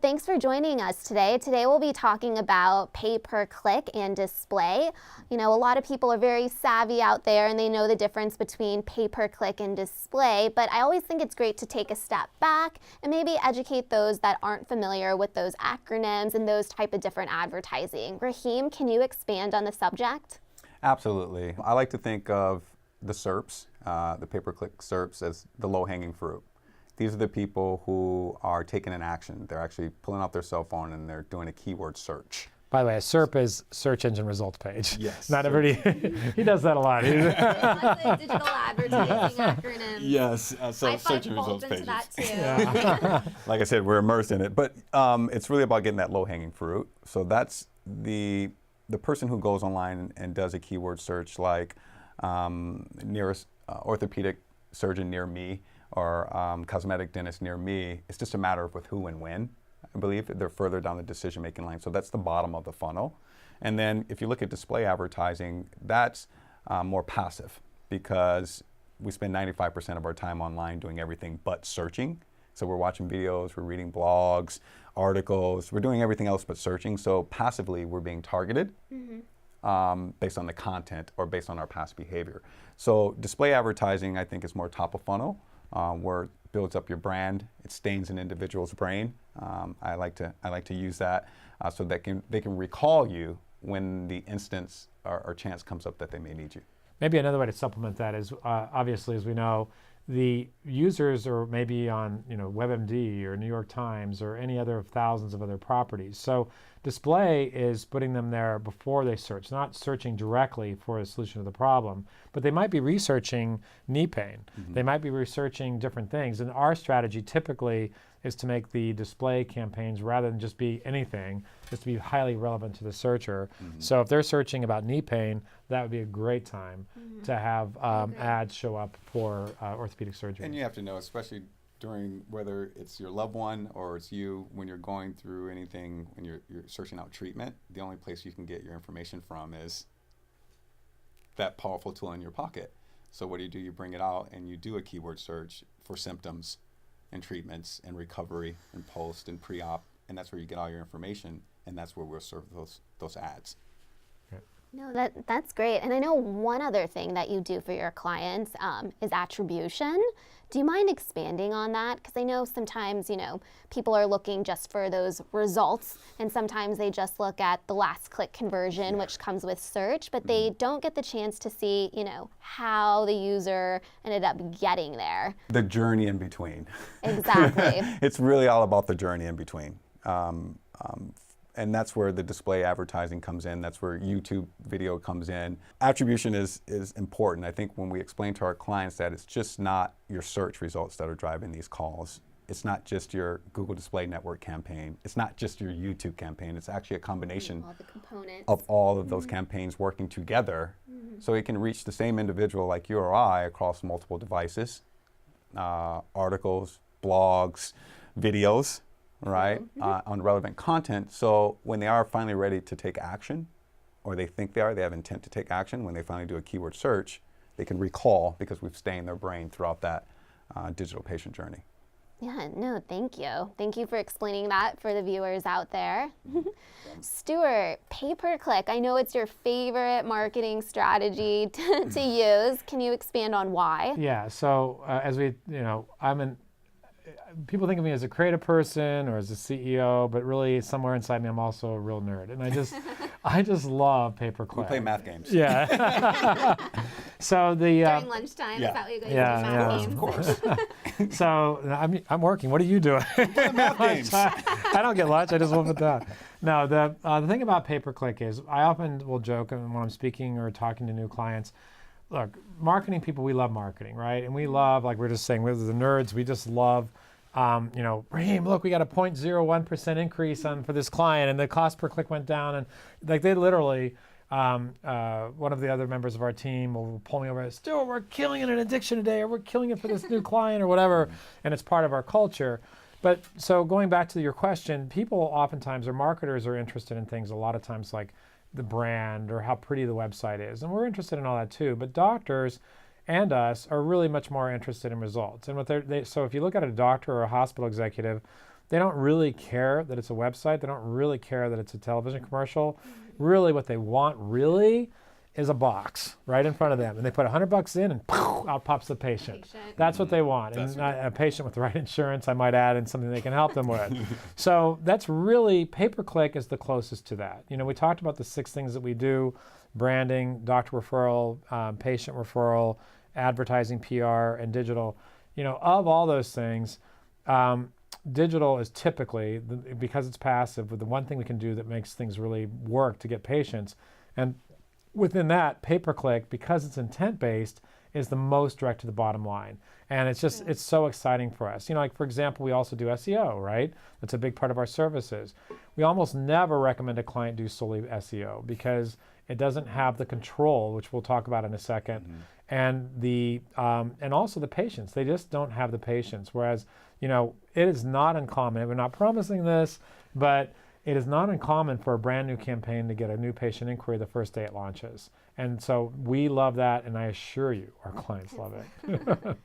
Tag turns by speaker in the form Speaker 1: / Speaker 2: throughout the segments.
Speaker 1: Thanks for joining us today. Today we'll be talking about pay-per-click and display. You know, a lot of people are very savvy out there and they know the difference between pay-per-click and display, but I always think it's great to take a step back and maybe educate those that aren't familiar with those acronyms and those type of different advertising. Raheem, can you expand on the subject?
Speaker 2: Absolutely. I like to think of the SERPs, the pay-per-click SERPs, as the low-hanging fruit. These are the people who are taking an action. They're actually pulling out their cell phone and they're doing a keyword search.
Speaker 3: By the way, a SERP is search engine results page.
Speaker 2: Yes.
Speaker 3: Not everybody, he does that a lot.
Speaker 1: Lots of digital advertising acronyms.
Speaker 2: Yes, so
Speaker 1: I
Speaker 2: search
Speaker 1: find
Speaker 2: and results
Speaker 1: into
Speaker 2: pages.
Speaker 1: that too.
Speaker 3: Yeah.
Speaker 2: Like I said, we're immersed in it, but it's really about getting that low-hanging fruit. So that's the person who goes online and does a keyword search like nearest orthopedic surgeon near me, or cosmetic dentist near me. It's just a matter of with who and when. I believe they're further down the decision-making line. So that's the bottom of the funnel. And then if you look at display advertising, that's more passive because we spend 95% of our time online doing everything but searching. So we're watching videos, we're reading blogs, articles, we're doing everything else but searching. So passively, we're being targeted based on the content or based on our past behavior. So display advertising, I think, is more top of funnel. Where it builds up your brand, it stains an individual's brain. I like to use that so that they can recall you when the instance or chance comes up that they may need you.
Speaker 3: Maybe another way to supplement that is obviously, as we know, the users are maybe on WebMD or New York Times or any other of thousands of other properties. So display is putting them there before they search, not searching directly for a solution to the problem, but they might be researching knee pain. They might be researching different things. And our strategy typically is to make the display campaigns, rather than just be anything, just to be highly relevant to the searcher. So if they're searching about knee pain, that would be a great time to have ads show up for orthopedic surgery.
Speaker 2: And you have to know, especially during whether it's your loved one or it's you, when you're going through anything, when you're searching out treatment, the only place you can get your information from is that powerful tool in your pocket. So what do? You bring it out and you do a keyword search for symptoms and treatments and recovery and post and pre-op, and that's where you get all your information, and that's where we'll serve those ads.
Speaker 1: No, that's great. And I know one other thing that you do for your clients is attribution. Do you mind expanding on that? Because I know sometimes, people are looking just for those results, and sometimes they just look at the last click conversion, which comes with search, but they don't get the chance to see, how the user ended up getting there.
Speaker 2: The journey in between.
Speaker 1: Exactly.
Speaker 2: It's really all about the journey in between. And that's where the display advertising comes in. That's where YouTube video comes in. Attribution is important. I think when we explain to our clients that it's just not your search results that are driving these calls. It's not just your Google Display Network campaign. It's not just your YouTube campaign. It's actually a combination of all of those campaigns working together so it can reach the same individual like you or I across multiple devices, articles, blogs, videos, right, on relevant content. So when they are finally ready to take action, or they think they have intent to take action, when they finally do a keyword search, they can recall because we've stained their brain throughout that digital patient journey.
Speaker 1: Yeah, no, thank you. Thank you for explaining that for the viewers out there. Stuart, pay-per-click, I know it's your favorite marketing strategy to use. Can you expand on why?
Speaker 3: Yeah, so as we, people think of me as a creative person or as a CEO, but really somewhere inside me, I'm also a real nerd. And I just love pay-per-click.
Speaker 2: We play math games.
Speaker 3: Yeah. So
Speaker 1: during lunchtime, is that what you guys do? Math games?
Speaker 2: Of course.
Speaker 3: So I'm working. What are you doing?
Speaker 2: Math games.
Speaker 3: I don't get lunch. I just wolf it down. No, the thing about pay-per-click is I often will joke when I'm speaking or talking to new clients. Look, marketing people, we love marketing, right? And we love, like we're just saying, we're the nerds. We just love, Raheem, look, we got a 0.01% increase for this client, and the cost per click went down, and like they literally. One of the other members of our team will pull me over and say, Stuart, we're killing it in addiction today, or we're killing it for this new client or whatever, and it's part of our culture. But so going back to your question, people oftentimes, or marketers are interested in things a lot of times like the brand or how pretty the website is, and we're interested in all that too. But doctors and us are really much more interested in results. And so if you look at a doctor or a hospital executive, They don't really care that it's a website. They don't really care that it's a television commercial. Really what they want really is a box right in front of them. And they put $100 in and poof, out pops the patient. That's what they want. And a patient with the right insurance, I might add, and something they can help them with. So that's really, pay-per-click is the closest to that. You know, we talked about the 6 things that we do: branding, doctor referral, patient referral, advertising, PR, and digital. You know, of all those things, digital is typically, because it's passive, the one thing we can do that makes things really work to get patients. And within that, pay-per-click, because it's intent-based, is the most direct to the bottom line. And it's just, it's so exciting for us. You know, like for example, we also do SEO, right? That's a big part of our services. We almost never recommend a client do solely SEO because it doesn't have the control, which we'll talk about in a second, and and also the patience. They just don't have the patience. Whereas, you know, it is not uncommon. We're not promising this, but it is not uncommon for a brand new campaign to get a new patient inquiry the first day it launches. And so we love that, and I assure you, our clients love it.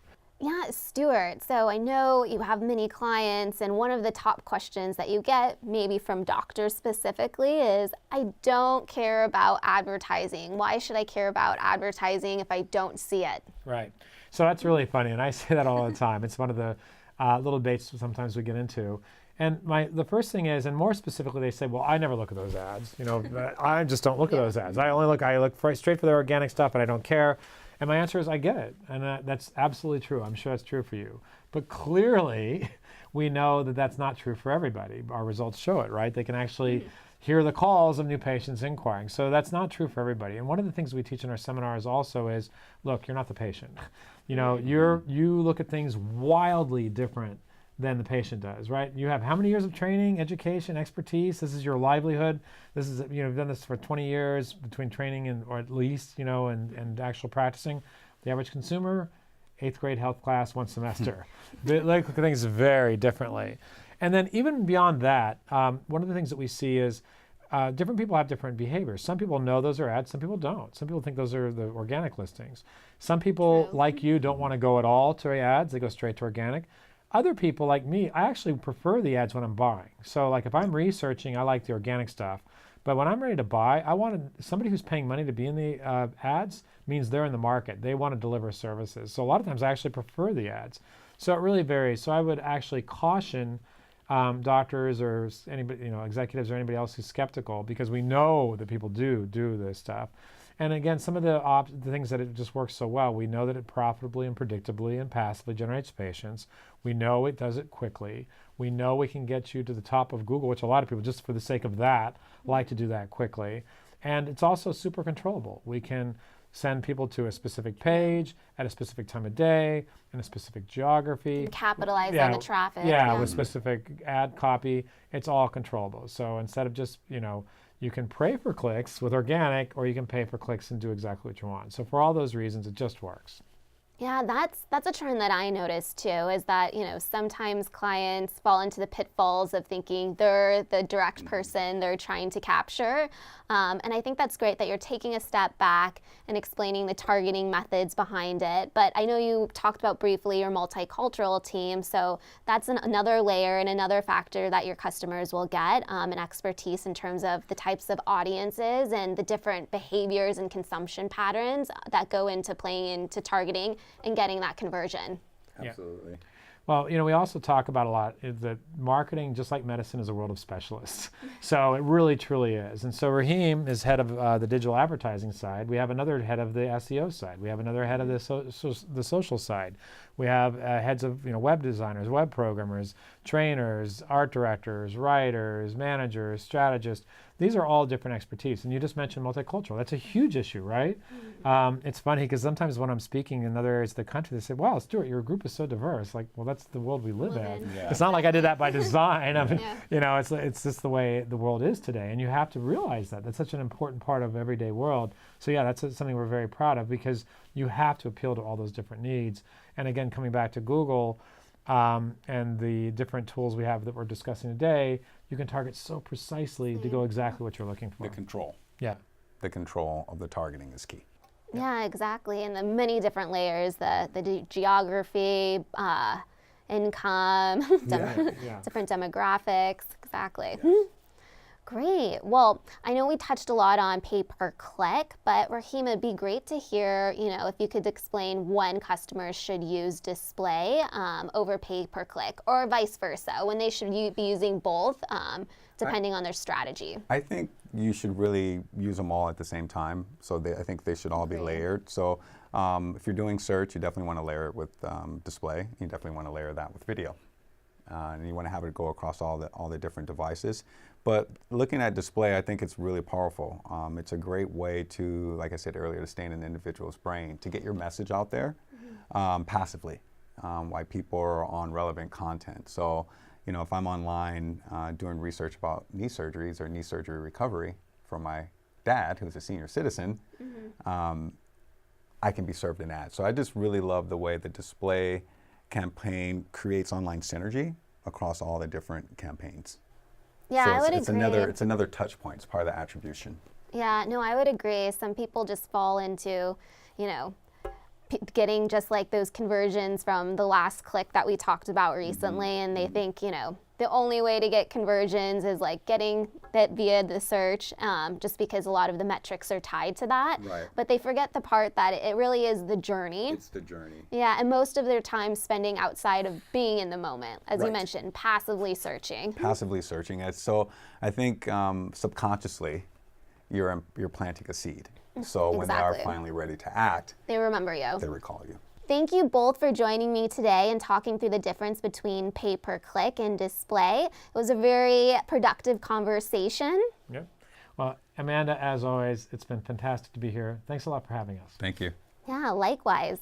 Speaker 1: Yeah, Stuart, so I know you have many clients, and one of the top questions that you get, maybe from doctors specifically, is, I don't care about advertising. Why should I care about advertising if I don't see it?
Speaker 3: Right. So that's really funny, and I say that all the time. It's one of the little debates sometimes we get into. And the first thing is, and more specifically, they say, well, I never look at those ads. You know, I just don't look at those ads. I look straight for the organic stuff, and I don't care. And my answer is, I get it. And that's absolutely true. I'm sure that's true for you. But clearly, we know that that's not true for everybody. Our results show it, right? They can actually hear the calls of new patients inquiring. So that's not true for everybody. And one of the things we teach in our seminars also is, look, you're not the patient. You know, you look at things wildly different than the patient does, right? You have how many years of training, education, expertise? This is your livelihood. This is, you know, you've done this for 20 years between training and, or at least, you know, and actual practicing. The average consumer, 8th grade health class, 1 semester. They look at things very differently. And then even beyond that, one of the things that we see is different people have different behaviors. Some people know those are ads, some people don't. Some people think those are the organic listings. Some people, like you, don't want to go at all to ads. They go straight to organic. Other people like me, I actually prefer the ads when I'm buying. So like if I'm researching, I like the organic stuff. But when I'm ready to buy, I want somebody who's paying money to be in the ads means they're in the market. They want to deliver services. So a lot of times I actually prefer the ads. So it really varies. So I would actually caution doctors or anybody, you know, executives or anybody else who's skeptical, because we know that people do this stuff. And again, some of the things that it just works so well, we know that it profitably and predictably and passively generates patients. We know it does it quickly. We know we can get you to the top of Google, which a lot of people, just for the sake of that, like to do that quickly. And it's also super controllable. We can send people to a specific page at a specific time of day in a specific geography.
Speaker 1: Capitalize on the traffic.
Speaker 3: Yeah, with specific ad copy. It's all controllable. So instead of just, you know, you can pay for clicks with organic, or you can pay for clicks and do exactly what you want. So for all those reasons, it just works.
Speaker 1: Yeah, that's a trend that I noticed too, is that, you know, sometimes clients fall into the pitfalls of thinking they're the direct person they're trying to capture. And I think that's great that you're taking a step back and explaining the targeting methods behind it. But I know you talked about briefly your multicultural team, so that's another layer and another factor that your customers will get, an expertise in terms of the types of audiences and the different behaviors and consumption patterns that go into playing into targeting and getting that conversion.
Speaker 2: Absolutely.
Speaker 3: Well, you know, we also talk about a lot that marketing, just like medicine, is a world of specialists. So it really, truly is. And so Raheem is head of the digital advertising side. We have another head of the SEO side. We have another head of the social side. We have heads of, you know, web designers, web programmers, trainers, art directors, writers, managers, strategists. These are all different expertise. And you just mentioned multicultural. That's a huge issue, right? It's funny because sometimes when I'm speaking in other areas of the country, they say, wow, Stuart, your group is so diverse. Like, well, that's the world we live in.
Speaker 2: Yeah.
Speaker 3: It's not like I did that by design. I mean, you know, it's just the way the world is today. And you have to realize that. That's such an important part of everyday world. So yeah, that's something we're very proud of, because you have to appeal to all those different needs. And again, coming back to Google and the different tools we have that we're discussing today, you can target so precisely to go exactly what you're looking for.
Speaker 2: The control.
Speaker 3: Yeah.
Speaker 2: The control of the targeting is key.
Speaker 1: Yeah, exactly. And the many different layers, the geography, income,
Speaker 3: Yeah.
Speaker 1: different demographics. Exactly. Great. Well, I know we touched a lot on pay-per-click, but Rahim, it'd be great to hear, if you could explain when customers should use display over pay-per-click, or vice versa, when they should be using both, depending on their strategy.
Speaker 2: I think you should really use them all at the same time. So I think they should all be layered. So if you're doing search, you definitely want to layer it with display. You definitely want to layer that with video. And you want to have it go across all the different devices. But looking at display, I think it's really powerful. It's a great way to, like I said earlier, to stay in an individual's brain, to get your message out there passively, while people are on relevant content. So, if I'm online doing research about knee surgeries or knee surgery recovery for my dad, who's a senior citizen, I can be served an ad. So I just really love the way the display campaign creates online synergy across all the different campaigns.
Speaker 1: Yeah,
Speaker 2: So
Speaker 1: I would
Speaker 2: it's
Speaker 1: agree.
Speaker 2: it's another touch point. It's part of the attribution.
Speaker 1: Yeah, no, I would agree. Some people just fall into, getting just like those conversions from the last click that we talked about recently, and they think, the only way to get conversions is like getting that via the search, just because a lot of the metrics are tied to that.
Speaker 2: Right.
Speaker 1: But they forget the part that it really is the journey.
Speaker 2: It's the journey.
Speaker 1: Yeah, and most of their time spending outside of being in the moment, as you
Speaker 2: Right.
Speaker 1: mentioned, passively searching.
Speaker 2: Passively searching it. So I think subconsciously, you're planting a seed. So when they are
Speaker 1: Exactly.
Speaker 2: finally ready to act,
Speaker 1: They remember you.
Speaker 2: they recall you.
Speaker 1: Thank you both for joining me today and talking through the difference between pay-per-click and display. It was a very productive conversation.
Speaker 3: Yep. Well, Amanda, as always, it's been fantastic to be here. Thanks a lot for having us.
Speaker 2: Thank you.
Speaker 1: Yeah, likewise.